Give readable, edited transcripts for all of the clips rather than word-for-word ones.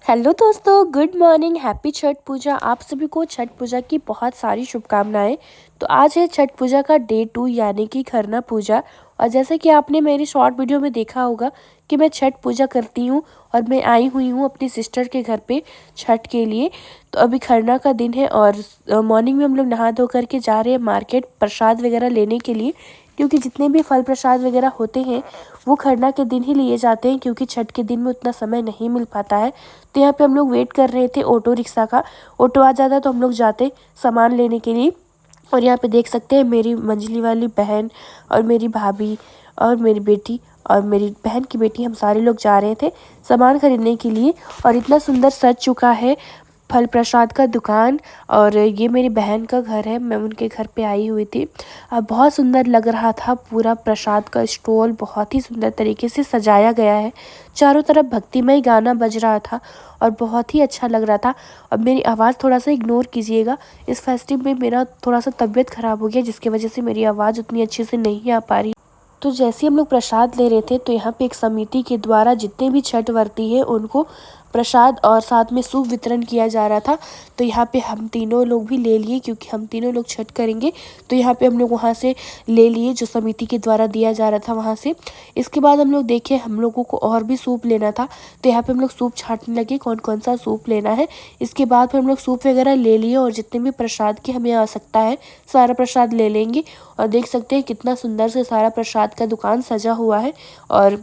Hello दोस्तों, good morning. Happy Chhath पूजा। आप सभी को छठ पूजा की बहुत सारी शुभकामनाएं। तो आज है छठ पूजा का डे 2 यानी कि खरना पूजा। और जैसे कि आपने मेरी शॉर्ट वीडियो में देखा होगा कि मैं छठ पूजा करती हूँ और मैं आई हुई हूँ अपनी सिस्टर के घर पे छठ के लिए। तो अभी खरना का दिन है और मॉर्निंग में हम लोग नहा धो करके जा रहे हैं मार्केट प्रसाद वगैरह लेने के लिए, क्योंकि जितने भी फल प्रसाद वगैरह होते हैं वो खरना के दिन ही लिए जाते हैं, क्योंकि छठ के दिन में उतना समय नहीं मिल पाता है। तो यहाँ पे हम लोग वेट कर रहे थे ऑटो रिक्शा का। ऑटो आ जाता तो हम लोग जाते सामान लेने के लिए। और यहाँ पे देख सकते हैं मेरी मंझली वाली बहन और मेरी भाभी और मेरी बेटी और मेरी बहन की बेटी, हम सारे लोग जा रहे थे सामान खरीदने के लिए। और इतना सुंदर सज चुका है फल प्रसाद का दुकान। और ये मेरी बहन का घर है, मैं उनके घर पे आई हुई थी। बहुत सुंदर लग रहा था पूरा प्रसाद का स्टॉल, बहुत ही सुंदर तरीके से सजाया गया है। चारों तरफ भक्तिमय गाना बज रहा था और बहुत ही अच्छा लग रहा था। और मेरी आवाज़ थोड़ा सा इग्नोर कीजिएगा, इस फेस्टिव में मेरा थोड़ा सा तबीयत ख़राब हो गया, जिसकी वजह से मेरी आवाज़ उतनी अच्छे से नहीं आ पा रही। तो जैसे हम लोग प्रसाद ले रहे थे तो यहाँ पे एक समिति के द्वारा जितने भी छठ व्रती है उनको प्रसाद और साथ में सूप वितरण किया जा रहा था। तो यहाँ पे हम तीनों लोग भी ले लिए, क्योंकि हम तीनों लोग छठ करेंगे। तो यहाँ पे हम लोग वहाँ से ले लिए जो समिति के द्वारा दिया जा रहा था वहाँ से। इसके बाद हम लोग देखे हम लोगों को और भी सूप लेना था, तो यहाँ पे हम लोग सूप छाँटने लगे कौन कौन सा सूप लेना है। इसके बाद फिर हम लोग सूप वगैरह ले लिए और जितने भी प्रसाद की हमें आवश्यकता है सारा प्रसाद ले लेंगे। और देख सकते हैं कितना सुंदर से सारा प्रसाद का दुकान सजा हुआ है। और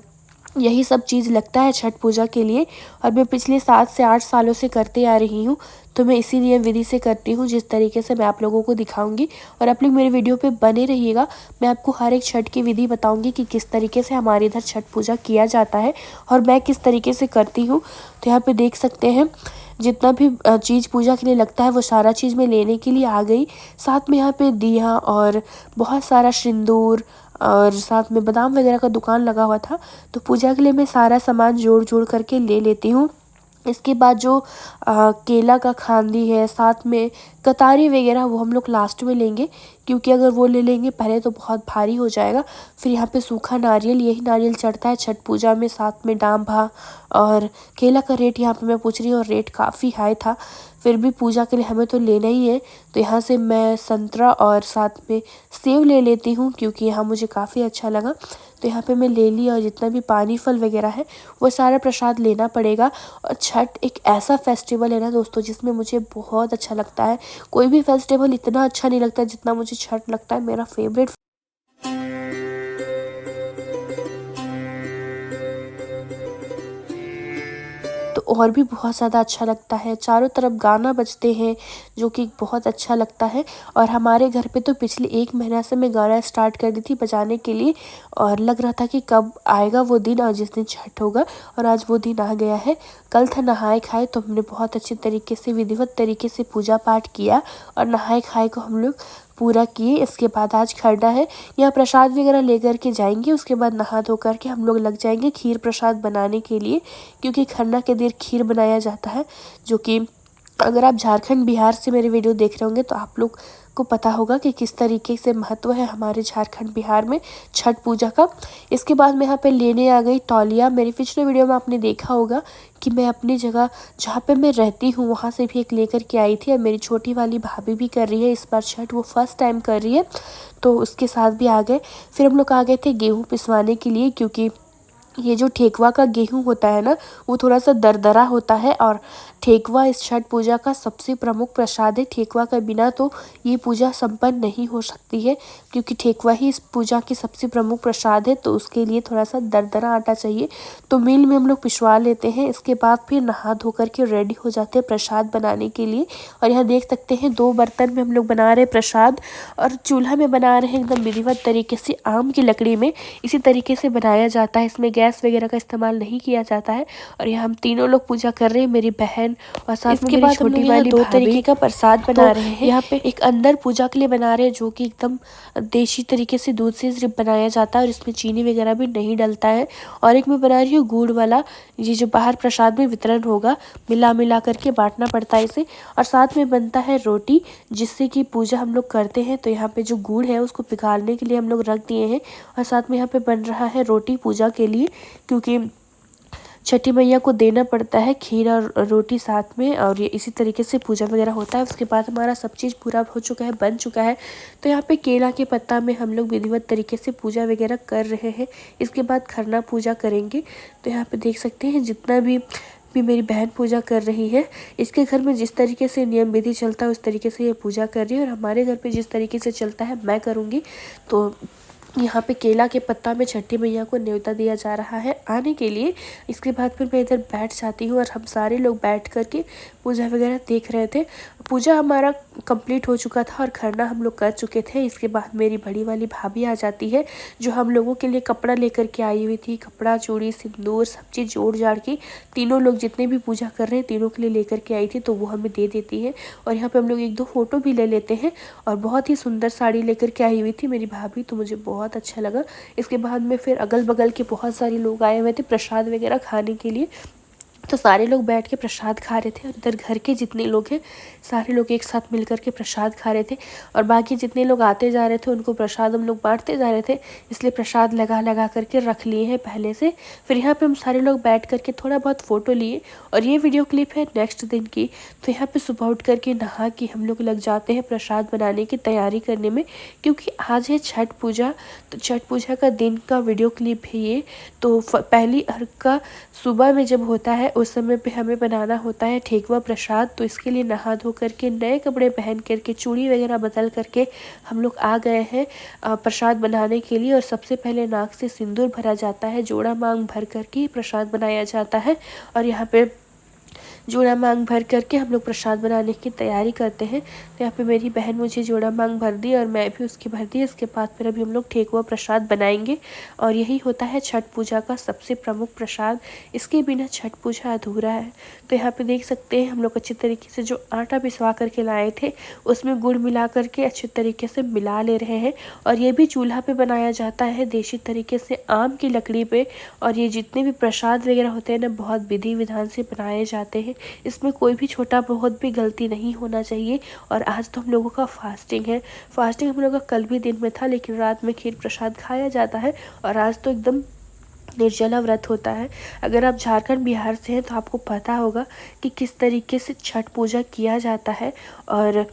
यही सब चीज़ लगता है छठ पूजा के लिए। और मैं पिछले 7 से 8 सालों से करते आ रही हूँ, तो मैं इसी नियम विधि से करती हूँ जिस तरीके से मैं आप लोगों को दिखाऊंगी। और आप लोग मेरे वीडियो पे बने रहिएगा, मैं आपको हर एक छठ की विधि बताऊंगी कि किस तरीके से हमारे इधर छठ पूजा किया जाता है और मैं किस तरीके से करती हूँ। तो यहाँ पे देख सकते हैं जितना भी चीज़ पूजा के लिए लगता है वो सारा चीज़ मैं लेने के लिए आ गई। साथ में यहाँ पे दिया और बहुत सारा सिंदूर और साथ में बादाम वगैरह का दुकान लगा हुआ था। तो पूजा के लिए मैं सारा सामान जोड़ जोड़ करके ले लेती हूँ। इसके बाद जो केला का खांदी है, साथ में कतारी वगैरह, वो हम लोग लास्ट में लेंगे, क्योंकि अगर वो ले लेंगे पहले तो बहुत भारी हो जाएगा। फिर यहाँ पे सूखा नारियल, यही नारियल चढ़ता है छठ पूजा में, साथ में डांभा। और केला का रेट यहाँ पे मैं पूछ रही हूँ और रेट काफ़ी हाई था, फिर भी पूजा के लिए हमें तो लेना ही है। तो यहाँ से मैं संतरा और साथ में सेब ले लेती हूँ, क्योंकि यहाँ मुझे काफ़ी अच्छा लगा। तो यहाँ पे मैं ले ली और जितना भी पानी फल वगैरह है वो सारा प्रसाद लेना पड़ेगा। और छठ एक ऐसा फेस्टिवल है ना दोस्तों जिसमें मुझे बहुत अच्छा लगता है। कोई भी फेस्टिवल इतना अच्छा नहीं लगता जितना मुझे छठ लगता है, मेरा फेवरेट। तो और भी बहुत ज़्यादा अच्छा लगता है, चारों तरफ गाना बजते हैं जो कि बहुत अच्छा लगता है। और हमारे घर पे तो पिछले 1 महीना से मैं गाना स्टार्ट कर दी थी बजाने के लिए, और लग रहा था कि कब आएगा वो दिन और जिस दिन छठ होगा। और आज वो दिन आ गया है। कल था नहाए खाए, तो हमने बहुत अच्छे तरीके से विधिवत तरीके से पूजा पाठ किया और नहाए खाए को हम लोग पूरा किए। इसके बाद आज खरना है, यहाँ प्रसाद वगैरह लेकर के जाएंगे। उसके बाद नहा धो करके हम लोग लग जाएंगे खीर प्रसाद बनाने के लिए, क्योंकि खरना के दिन खीर बनाया जाता है। जो कि अगर आप झारखंड बिहार से मेरे वीडियो देख रहे होंगे तो आप लोग को पता होगा कि किस तरीके से महत्व है हमारे झारखंड बिहार में छठ पूजा का। इसके बाद मैं यहाँ पे लेने आ गई तौलिया। मेरे पिछले वीडियो में आपने देखा होगा कि मैं अपनी जगह जहाँ पे मैं रहती हूँ वहाँ से भी एक लेकर के आई थी। और मेरी छोटी वाली भाभी भी कर रही है इस बार छठ, वो फर्स्ट टाइम कर रही है, तो उसके साथ भी आ गए। फिर हम लोग आ गए थे गेहूँ पिसवाने के लिए, क्योंकि ये जो ठेकुआ का गेहूँ होता है ना वो थोड़ा सा दरदरा होता है। और ठेकुआ इस छठ पूजा का सबसे प्रमुख प्रसाद है। ठेकुआ के बिना तो ये पूजा संपन्न नहीं हो सकती है, क्योंकि ठेकुआ ही इस पूजा की सबसे प्रमुख प्रसाद है। तो उसके लिए थोड़ा सा दरदरा आटा चाहिए, तो मिल में हम लोग पिसवा लेते हैं। इसके बाद फिर नहा धो करके रेडी हो जाते हैं प्रसाद बनाने के लिए। और यहाँ देख सकते हैं 2 बर्तन में हम लोग बना रहे हैं प्रसाद, और चूल्हा में बना रहे हैं एकदम विधिवत तरीके से, आम की लकड़ी में इसी तरीके से बनाया जाता है। इसमें गैस वगैरह का इस्तेमाल नहीं किया जाता है। और यहाँ हम तीनों लोग पूजा कर रहे हैं, मेरी बहन और साथ में मेरी छोटी वाली 2 तरीके का प्रसाद बना रहे हैं। यहाँ पे एक अंदर पूजा के लिए बना रहे हैं जो कि एकदम देशी तरीके से दूध से सिर्फ बनाया जाता है और इसमें चीनी वगैरह भी नहीं डलता है। और एक मैं बना रही हूँ गुड़ वाला, ये जो बाहर प्रसाद में वितरण होगा, मिला मिला करके बांटना पड़ता है इसे। और साथ में बनता है रोटी, जिससे कि पूजा हम लोग करते हैं। तो यहाँ पे जो गुड़ है उसको पिघालने के लिए हम लोग रख दिए हैं, और साथ में यहाँ पे बन रहा है रोटी पूजा के लिए, क्योंकि छठी मैया को देना पड़ता है खीर और रोटी साथ में, और ये इसी तरीके से पूजा वगैरह होता है। उसके बाद हमारा सब चीज़ पूरा हो चुका है, बन चुका है। तो यहाँ पे केला के पत्ता में हम लोग विधिवत तरीके से पूजा वगैरह कर रहे हैं। इसके बाद खरना पूजा करेंगे। तो यहाँ पे देख सकते हैं जितना भी मेरी बहन पूजा कर रही है, इसके घर में जिस तरीके से नियम विधि चलता है उस तरीके से ये पूजा कर रही है, और हमारे घर पे जिस तरीके से चलता है मैं करूँगी। तो यहाँ पे केला के पत्ता में छठी मैया को न्योता दिया जा रहा है आने के लिए। इसके बाद फिर मैं इधर बैठ जाती हूँ और हम सारे लोग बैठ कर के पूजा वगैरह देख रहे थे। पूजा हमारा कंप्लीट हो चुका था और खरना हम लोग कर चुके थे। इसके बाद मेरी बड़ी वाली भाभी आ जाती है, जो हम लोगों के लिए कपड़ा लेकर के आई हुई थी। कपड़ा, चूड़ी, सिंदूर सब चीज़ जोड़ जाड़ के तीनों लोग जितने भी पूजा कर रहे हैं तीनों के लिए लेकर के आई थी, तो वो हमें दे देती है। और यहाँ पे हम लोग 1-2 फ़ोटो भी ले लेते हैं। और बहुत ही सुंदर साड़ी लेकर के आई हुई थी मेरी भाभी, तो मुझे बहुत अच्छा लगा। इसके बाद में फिर अगल बगल के बहुत सारे लोग आए हुए थे प्रसाद वगैरह खाने के लिए। तो सारे लोग बैठ के प्रसाद खा रहे थे, और इधर घर के जितने लोग हैं सारे लोग एक साथ मिलकर के प्रसाद खा रहे थे। और बाकी जितने लोग आते जा रहे थे उनको प्रसाद हम लोग बांटते जा रहे थे, इसलिए प्रसाद लगा लगा करके रख लिए हैं पहले से। फिर यहाँ पे हम सारे लोग बैठ करके थोड़ा बहुत फ़ोटो लिए। और ये वीडियो क्लिप है नेक्स्ट दिन की। तो यहाँ पे सुबह उठ करके नहा के हम लोग लग जाते हैं प्रसाद बनाने की तैयारी करने में, क्योंकि आज है छठ पूजा। तो छठ पूजा का दिन का वीडियो क्लिप है ये। तो पहली अर्घ का सुबह में जब होता है उस समय पे हमें बनाना होता है ठेकुआ प्रसाद। तो इसके लिए नहा धो करके नए कपड़े पहन करके चूड़ी वगैरह बदल करके हम लोग आ गए हैं प्रसाद बनाने के लिए। और सबसे पहले नाक से सिंदूर भरा जाता है, जोड़ा मांग भर करके ही प्रसाद बनाया जाता है। और यहाँ पे जोड़ा मांग भर करके हम लोग प्रसाद बनाने की तैयारी करते हैं। तो यहाँ पे मेरी बहन मुझे जोड़ा मांग भर दी और मैं भी उसकी भर दी। इसके बाद फिर अभी हम लोग ठेकुआ प्रसाद बनाएंगे, और यही होता है छठ पूजा का सबसे प्रमुख प्रसाद। इसके बिना छठ पूजा अधूरा है। तो यहाँ पे देख सकते हैं हम लोग अच्छी तरीके से जो आटा पिसवा करके लाए थे उसमें गुड़ मिला करके अच्छे तरीके से मिला ले रहे हैं। और ये भी चूल्हा पे बनाया जाता है देसी तरीके से, आम की लकड़ी पे। और ये जितने भी प्रसाद वगैरह होते हैं ना, बहुत विधि विधान से बनाए जाते हैं। इसमें कोई भी छोटा बहुत भी गलती नहीं होना चाहिए। और आज तो हम लोगों का फास्टिंग है। फास्टिंग हम लोगों का कल भी दिन में था, लेकिन रात में खीर प्रसाद खाया जाता है। और आज तो एकदम निर्जला व्रत होता है। अगर आप झारखंड बिहार से हैं तो आपको पता होगा कि किस तरीके से छठ पूजा किया जाता है। और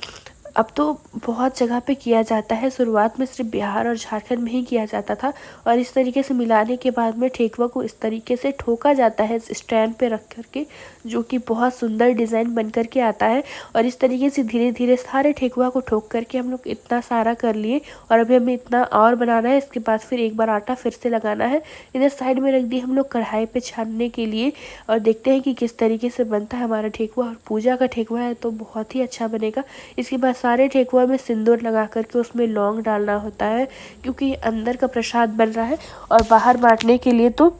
अब तो बहुत जगह पे किया जाता है, शुरुआत में सिर्फ बिहार और झारखंड में ही किया जाता था। और इस तरीके से मिलाने के बाद में ठेकुआ को इस तरीके से ठोका जाता है स्टैंड पे रख करके, जो कि बहुत सुंदर डिज़ाइन बन करके आता है। और इस तरीके से धीरे धीरे सारे ठेकुआ को ठोक करके हम लोग इतना सारा कर लिए। और अभी हमें इतना और बनाना है। इसके बाद फिर एक बार आटा फिर से लगाना है। इधर साइड में रख दी हम लोग कढ़ाई पे छानने के लिए, और देखते हैं कि किस तरीके से बनता है हमारा ठेकुआ। और पूजा का ठेकुआ है तो बहुत ही अच्छा बनेगा। इसके बाद सारे ठेकुआ में सिंदूर लगा करके उसमें लौंग डालना होता है, क्योंकि अंदर का प्रसाद बन रहा है। और बाहर बांटने के लिए तो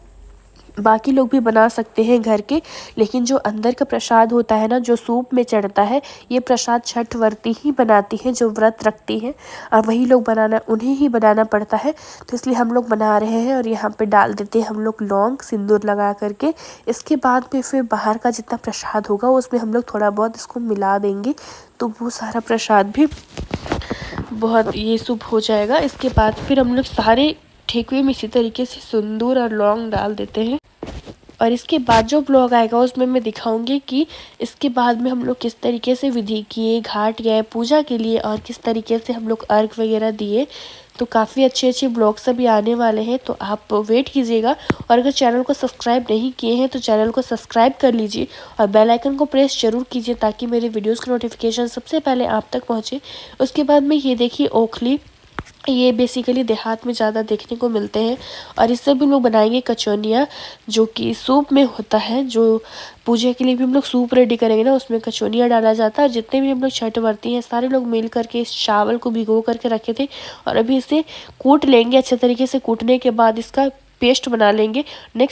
बाकी लोग भी बना सकते हैं घर के, लेकिन जो अंदर का प्रसाद होता है ना, जो सूप में चढ़ता है, ये प्रसाद छठ व्रती ही बनाती हैं, जो व्रत रखती हैं। और वही लोग उन्हें ही बनाना पड़ता है। तो इसलिए हम लोग बना रहे हैं। और यहाँ पे डाल देते हैं हम लोग लौंग सिंदूर लगा करके। इसके बाद में फिर बाहर का जितना प्रसाद होगा उसमें हम लोग थोड़ा बहुत इसको मिला देंगे, तो वो सारा प्रसाद भी बहुत ये शुभ हो जाएगा। इसके बाद फिर हम लोग सारे ठेकुए में इसी तरीके से सिंदूर और लौंग डाल देते हैं। और इसके बाद जो ब्लॉग आएगा उसमें मैं दिखाऊंगी कि इसके बाद में हम लोग किस तरीके से विधि किए, घाट गए पूजा के लिए, और किस तरीके से हम लोग अर्घ वगैरह दिए। तो काफ़ी अच्छे अच्छे ब्लॉग्स अभी आने वाले हैं, तो आप वेट कीजिएगा। और अगर चैनल को सब्सक्राइब नहीं किए हैं तो चैनल को सब्सक्राइब कर लीजिए, और बेल आइकन को प्रेस जरूर कीजिए, ताकि मेरे वीडियोज़ की नोटिफिकेशन सबसे पहले आप तक पहुँचे। उसके बाद में ये देखिए ओखली, ये बेसिकली देहात में ज़्यादा देखने को मिलते हैं। और इससे भी लोग बनाएंगे कचौनिया, जो कि सूप में होता है। जो पूजा के लिए भी हम लोग सूप रेडी करेंगे ना, उसमें कचौनिया डाला जाता है। और जितने भी हम लोग छठ व्रती हैं सारे लोग मिल करके इस चावल को भिगो करके रखे थे, और अभी इसे कूट लेंगे। अच्छे तरीके से कूटने के बाद इसका पेस्ट बना लेंगे। नेक्स्ट